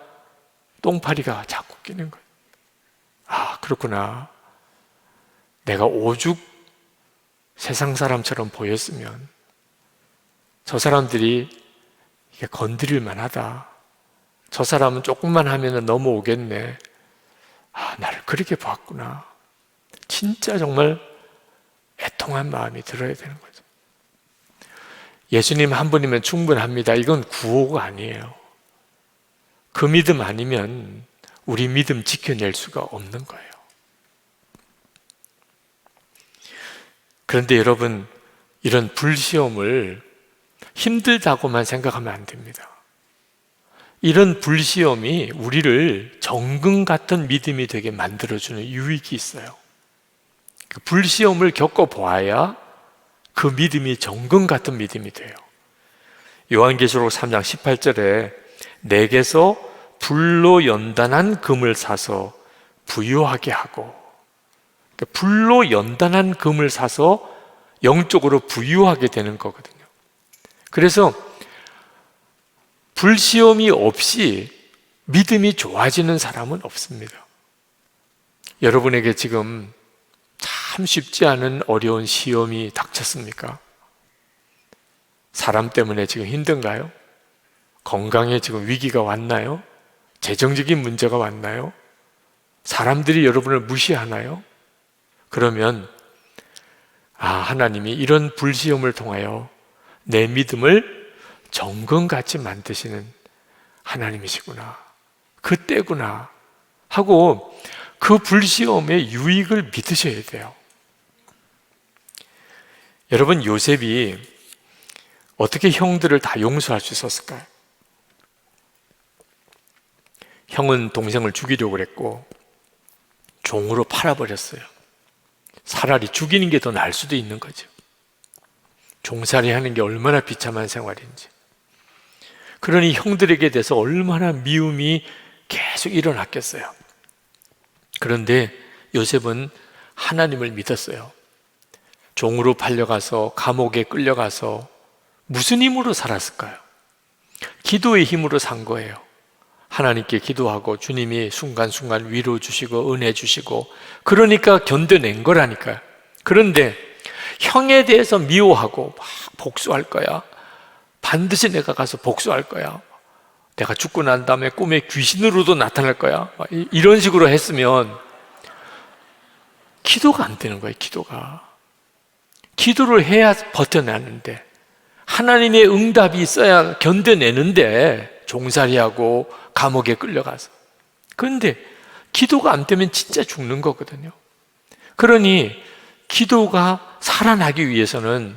똥파리가 자꾸 끼는 거예요. 아, 그렇구나. 내가 오죽 세상 사람처럼 보였으면 저 사람들이 이게 건드릴 만하다. 저 사람은 조금만 하면 넘어오겠네. 아, 나를 그렇게 봤구나. 진짜 정말 애통한 마음이 들어야 되는 거죠. 예수님 한 분이면 충분합니다. 이건 구호가 아니에요. 그 믿음 아니면 우리 믿음 지켜낼 수가 없는 거예요. 그런데 여러분, 이런 불시험을 힘들다고만 생각하면 안 됩니다. 이런 불시험이 우리를 정금 같은 믿음이 되게 만들어주는 유익이 있어요. 그 불시험을 겪어보아야 그 믿음이 정금 같은 믿음이 돼요. 요한계시록 3장 18절에 내게서 불로 연단한 금을 사서 부유하게 하고, 그러니까 불로 연단한 금을 사서 영적으로 부유하게 되는 거거든요. 그래서 불시험이 없이 믿음이 좋아지는 사람은 없습니다. 여러분에게 지금 참 쉽지 않은 어려운 시험이 닥쳤습니까? 사람 때문에 지금 힘든가요? 건강에 지금 위기가 왔나요? 재정적인 문제가 왔나요? 사람들이 여러분을 무시하나요? 그러면 하나님이 이런 불시험을 통하여 내 믿음을 정금같이 만드시는 하나님이시구나, 그때구나 하고 그 불시험의 유익을 믿으셔야 돼요. 여러분, 요셉이 어떻게 형들을 다 용서할 수 있었을까요? 형은 동생을 죽이려고 그랬고 종으로 팔아버렸어요. 차라리 죽이는 게 더 나을 수도 있는 거죠. 종살이 하는 게 얼마나 비참한 생활인지. 그러니 형들에게 대해서 얼마나 미움이 계속 일어났겠어요. 그런데 요셉은 하나님을 믿었어요. 종으로 팔려가서 감옥에 끌려가서 무슨 힘으로 살았을까요? 기도의 힘으로 산 거예요. 하나님께 기도하고 주님이 순간순간 위로 주시고 은혜 주시고, 그러니까 견뎌낸 거라니까요. 그런데 형에 대해서 미워하고 막 복수할 거야, 반드시 내가 가서 복수할 거야, 내가 죽고 난 다음에 꿈에 귀신으로도 나타날 거야, 이런 식으로 했으면 기도가 안 되는 거예요. 기도를 해야 버텨내는데, 하나님의 응답이 있어야 견뎌내는데, 종살이하고 감옥에 끌려가서. 그런데 기도가 안 되면 진짜 죽는 거거든요. 그러니 기도가 살아나기 위해서는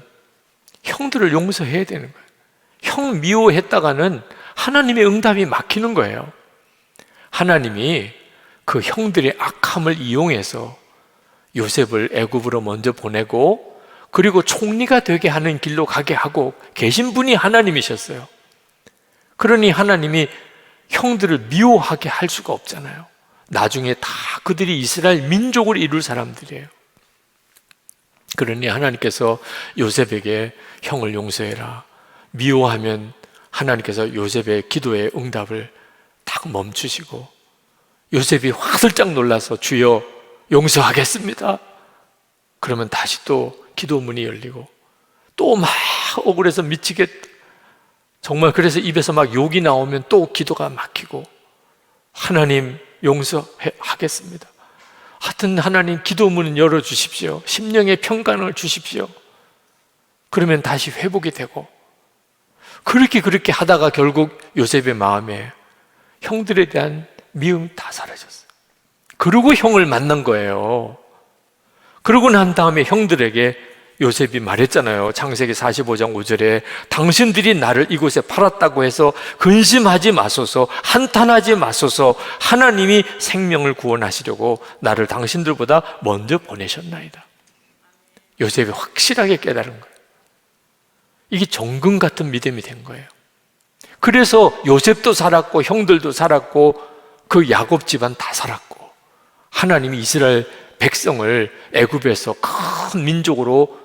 형들을 용서해야 되는 거예요. 형 미워했다가는 하나님의 응답이 막히는 거예요. 하나님이 그 형들의 악함을 이용해서 요셉을 애굽으로 먼저 보내고, 그리고 총리가 되게 하는 길로 가게 하고 계신 분이 하나님이셨어요. 그러니 하나님이 형들을 미워하게 할 수가 없잖아요. 나중에 다 그들이 이스라엘 민족을 이룰 사람들이에요. 그러니 하나님께서 요셉에게 형을 용서해라, 미워하면 하나님께서 요셉의 기도의 응답을 딱 멈추시고, 요셉이 화들짝 놀라서 주여 용서하겠습니다, 그러면 다시 또 기도문이 열리고, 또 막 억울해서 미치겠다, 정말 그래서 입에서 막 욕이 나오면 또 기도가 막히고, 하나님 용서하겠습니다, 하여튼 하나님 기도문은 열어주십시오, 심령의 평강을 주십시오. 그러면 다시 회복이 되고, 그렇게 하다가 결국 요셉의 마음에 형들에 대한 미움 다 사라졌어요. 그리고 형을 만난 거예요. 그러고 난 다음에 형들에게 요셉이 말했잖아요. 창세기 45장 5절에 당신들이 나를 이곳에 팔았다고 해서 근심하지 마소서, 한탄하지 마소서. 하나님이 생명을 구원하시려고 나를 당신들보다 먼저 보내셨나이다. 요셉이 확실하게 깨달은 거예요. 이게 정금 같은 믿음이 된 거예요. 그래서 요셉도 살았고 형들도 살았고 그 야곱 집안 다 살았고, 하나님이 이스라엘 백성을 애굽에서 큰 민족으로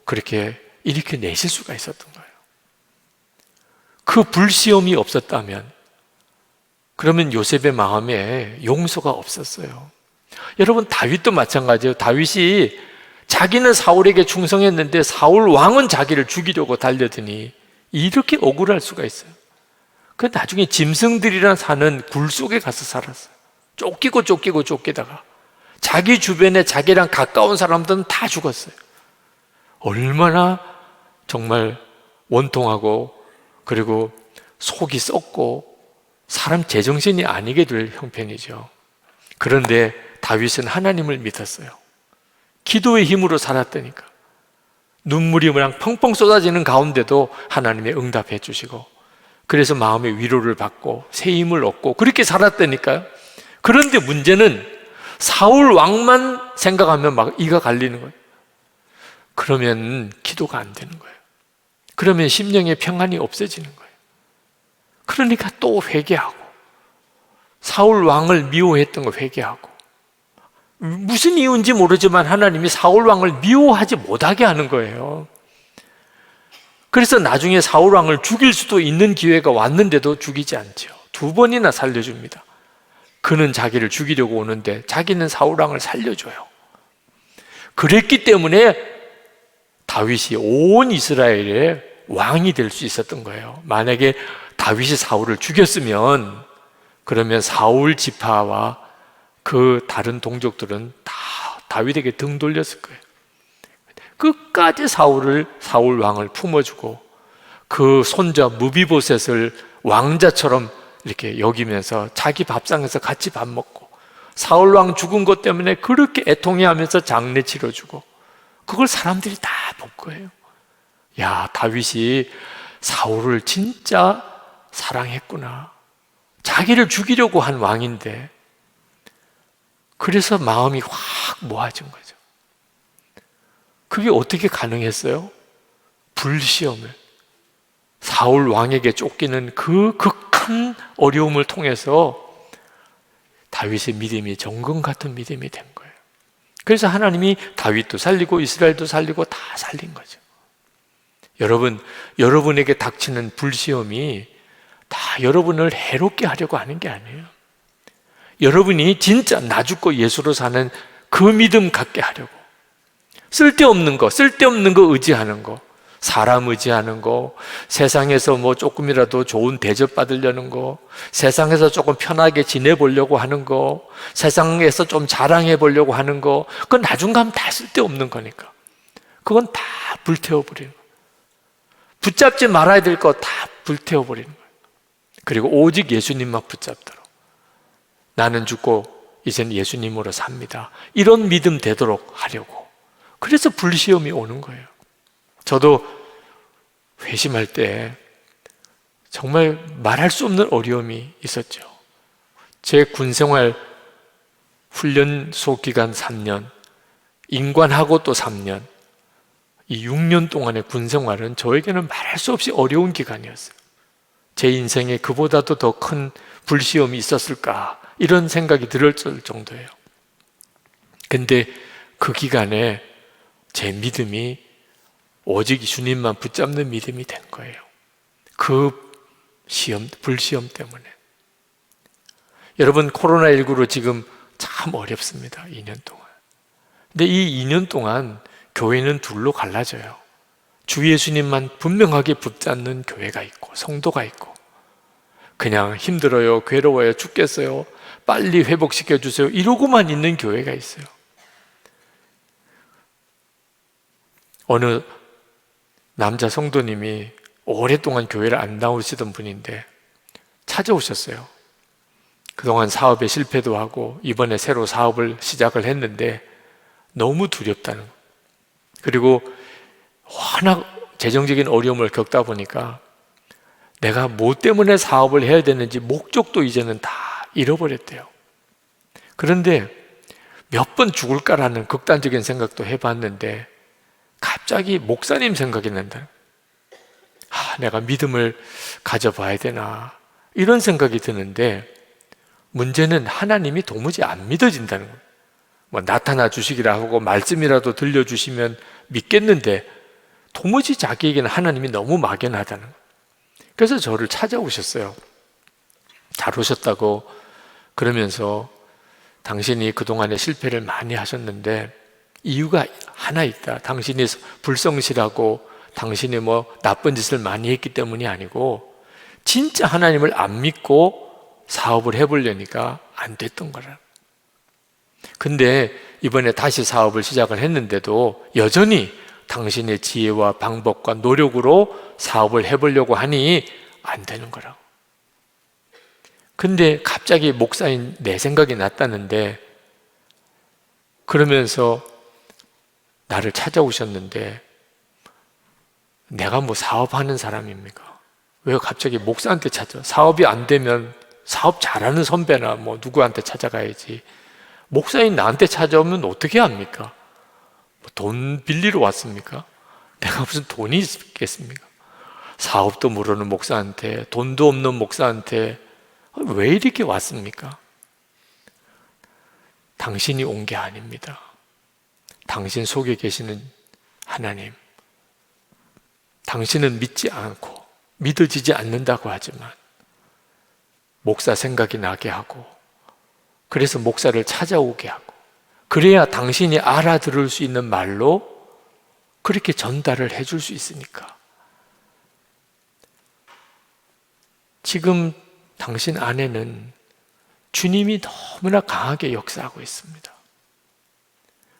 그렇게 일으켜 내실 수가 있었던 거예요. 그 불시험이 없었다면 그러면 요셉의 마음에 용서가 없었어요. 여러분, 다윗도 마찬가지예요. 다윗이 자기는 사울에게 충성했는데 사울 왕은 자기를 죽이려고 달려드니 이렇게 억울할 수가 있어요. 그 나중에 짐승들이랑 사는 굴 속에 가서 살았어요. 쫓기다가 자기 주변에 자기랑 가까운 사람들은 다 죽었어요. 얼마나 정말 원통하고 그리고 속이 썩고 사람 제정신이 아니게 될 형편이죠. 그런데 다윗은 하나님을 믿었어요. 기도의 힘으로 살았다니까. 눈물이 그냥 펑펑 쏟아지는 가운데도 하나님이 응답해 주시고, 그래서 마음의 위로를 받고 새 힘을 얻고 그렇게 살았다니까요. 그런데 문제는 사울 왕만 생각하면 막 이가 갈리는 거예요. 그러면 기도가 안 되는 거예요. 그러면 심령의 평안이 없어지는 거예요. 그러니까 또 회개하고, 사울 왕을 미워했던 거 회개하고, 무슨 이유인지 모르지만 하나님이 사울 왕을 미워하지 못하게 하는 거예요. 그래서 나중에 사울 왕을 죽일 수도 있는 기회가 왔는데도 죽이지 않죠. 2번이나 살려줍니다. 그는 자기를 죽이려고 오는데 자기는 사울 왕을 살려줘요. 그랬기 때문에 다윗이 온 이스라엘의 왕이 될 수 있었던 거예요. 만약에 다윗이 사울을 죽였으면 그러면 사울 지파와 그 다른 동족들은 다 다윗에게 등 돌렸을 거예요. 끝까지 사울 왕을 품어주고 그 손자 무비보셋을 왕자처럼 이렇게 여기면서 자기 밥상에서 같이 밥 먹고, 사울 왕 죽은 것 때문에 그렇게 애통해하면서 장례 치러주고, 그걸 사람들이 다 볼 거예요. 야, 다윗이 사울을 진짜 사랑했구나. 자기를 죽이려고 한 왕인데, 그래서 마음이 확 모아진 거죠. 그게 어떻게 가능했어요? 불시험을, 사울 왕에게 쫓기는 그 극한 어려움을 통해서 다윗의 믿음이 정금 같은 믿음이 된 거예요. 그래서 하나님이 다윗도 살리고 이스라엘도 살리고 다 살린 거죠. 여러분, 여러분에게 닥치는 불시험이 다 여러분을 해롭게 하려고 하는 게 아니에요. 여러분이 진짜 나 죽고 예수로 사는 그 믿음 갖게 하려고, 쓸데없는 거 의지하는 거, 사람 의지하는 거, 세상에서 뭐 조금이라도 좋은 대접 받으려는 거, 세상에서 조금 편하게 지내보려고 하는 거, 세상에서 좀 자랑해 보려고 하는 거, 그건 나중 가면 다 쓸데없는 거니까 그건 다 불태워버리는 거예요. 붙잡지 말아야 될 거 다 불태워버리는 거예요. 그리고 오직 예수님만 붙잡도록, 나는 죽고 이제는 예수님으로 삽니다, 이런 믿음 되도록 하려고. 그래서 불시험이 오는 거예요. 저도 회심할 때 정말 말할 수 없는 어려움이 있었죠. 제 군생활 훈련소 기간 3년, 인관하고 또 3년, 이 6년 동안의 군생활은 저에게는 말할 수 없이 어려운 기간이었어요. 제 인생에 그보다도 더 큰 불시험이 있었을까, 이런 생각이 들을 정도예요. 근데 그 기간에 제 믿음이 오직 주님만 붙잡는 믿음이 된 거예요. 그 시험, 불시험 때문에. 여러분, 코로나19로 지금 참 어렵습니다. 2년 동안. 근데 이 2년 동안 교회는 둘로 갈라져요. 주 예수님만 분명하게 붙잡는 교회가 있고, 성도가 있고, 그냥 힘들어요, 괴로워요, 죽겠어요, 빨리 회복시켜 주세요, 이러고만 있는 교회가 있어요. 어느 남자 성도님이 오랫동안 교회를 안 나오시던 분인데 찾아오셨어요. 그동안 사업에 실패도 하고 이번에 새로 사업을 시작을 했는데 너무 두렵다는 거. 그리고 워낙 재정적인 어려움을 겪다 보니까 내가 뭐 때문에 사업을 해야 되는지 목적도 이제는 다 잃어버렸대요. 그런데 몇 번 죽을까라는 극단적인 생각도 해봤는데 갑자기 목사님 생각이 난다. 내가 믿음을 가져봐야 되나 이런 생각이 드는데, 문제는 하나님이 도무지 안 믿어진다는 거예요. 뭐 나타나 주시기라 하고 말씀이라도 들려주시면 믿겠는데 도무지 자기에게는 하나님이 너무 막연하다는 거예요. 그래서 저를 찾아오셨어요. 잘 오셨다고 그러면서 당신이 그동안에 실패를 많이 하셨는데 이유가 하나 있다. 당신이 불성실하고 당신이 뭐 나쁜 짓을 많이 했기 때문이 아니고 진짜 하나님을 안 믿고 사업을 해보려니까 안 됐던 거라. 근데 이번에 다시 사업을 시작을 했는데도 여전히 당신의 지혜와 방법과 노력으로 사업을 해보려고 하니 안 되는 거라고. 근데 갑자기 목사인 내 생각이 났다는데, 그러면서 나를 찾아오셨는데 내가 뭐 사업하는 사람입니까? 왜 갑자기 목사한테 찾아? 사업이 안 되면 사업 잘하는 선배나 뭐 누구한테 찾아가야지. 목사인 나한테 찾아오면 어떻게 합니까? 돈 빌리러 왔습니까? 내가 무슨 돈이 있겠습니까? 사업도 모르는 목사한테, 돈도 없는 목사한테 왜 이렇게 왔습니까? 당신이 온 게 아닙니다. 당신 속에 계시는 하나님, 당신은 믿지 않고 믿어지지 않는다고 하지만 목사 생각이 나게 하고, 그래서 목사를 찾아오게 하고, 그래야 당신이 알아들을 수 있는 말로 그렇게 전달을 해줄 수 있으니까. 지금 당신 안에는 주님이 너무나 강하게 역사하고 있습니다.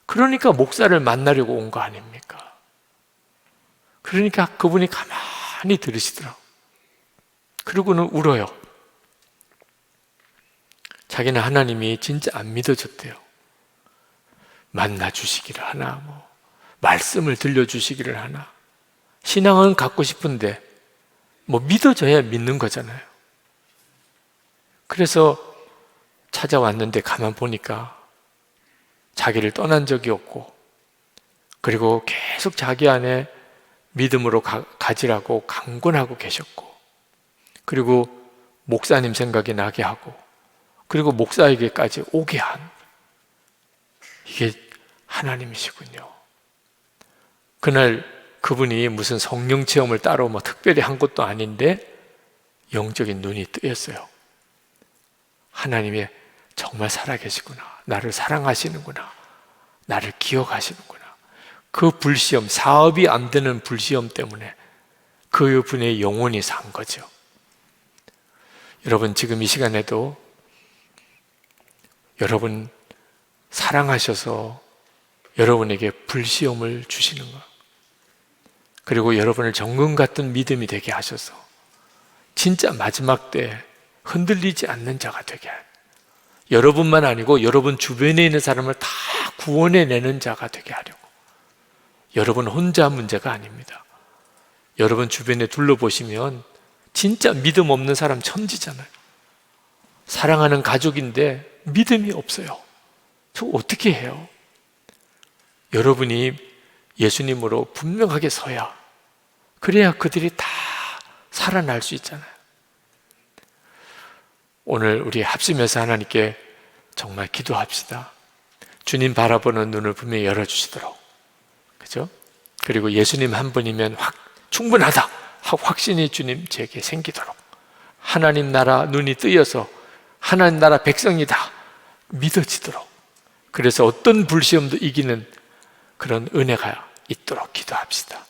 그러니까 목사를 만나려고 온 거 아닙니까? 그러니까 그분이 가만히 들으시더라고요. 그러고는 울어요. 자기는 하나님이 진짜 안 믿어졌대요. 만나 주시기를 하나, 뭐 말씀을 들려주시기를 하나. 신앙은 갖고 싶은데 뭐 믿어져야 믿는 거잖아요. 그래서 찾아왔는데 가만 보니까 자기를 떠난 적이 없고, 그리고 계속 자기 안에 믿음으로 가지라고 강권하고 계셨고, 그리고 목사님 생각이 나게 하고, 그리고 목사에게까지 오게 한, 이게 하나님이시군요. 그날 그분이 무슨 성령 체험을 따로 뭐 특별히 한 것도 아닌데 영적인 눈이 뜨였어요. 하나님이 정말 살아계시구나, 나를 사랑하시는구나, 나를 기억하시는구나. 그 불시험, 사업이 안 되는 불시험 때문에 그분의 영혼이 산 거죠. 여러분, 지금 이 시간에도 여러분 사랑하셔서 여러분에게 불시험을 주시는 것, 그리고 여러분을 정금 같은 믿음이 되게 하셔서 진짜 마지막 때 흔들리지 않는 자가 되게 하는, 여러분만 아니고 여러분 주변에 있는 사람을 다 구원해내는 자가 되게 하려고. 여러분 혼자 문제가 아닙니다. 여러분 주변에 둘러보시면 진짜 믿음 없는 사람 천지잖아요. 사랑하는 가족인데 믿음이 없어요. 저 어떻게 해요? 여러분이 예수님으로 분명하게 서야, 그래야 그들이 다 살아날 수 있잖아요. 오늘 우리 합심해서 하나님께 정말 기도합시다. 주님 바라보는 눈을 분명히 열어주시도록, 그죠? 그리고 예수님 한 분이면 충분하다 확신이 주님 제게 생기도록, 하나님 나라 눈이 뜨여서 하나님 나라 백성이다 믿어지도록, 그래서 어떤 불시험도 이기는 그런 은혜가 있도록 기도합시다.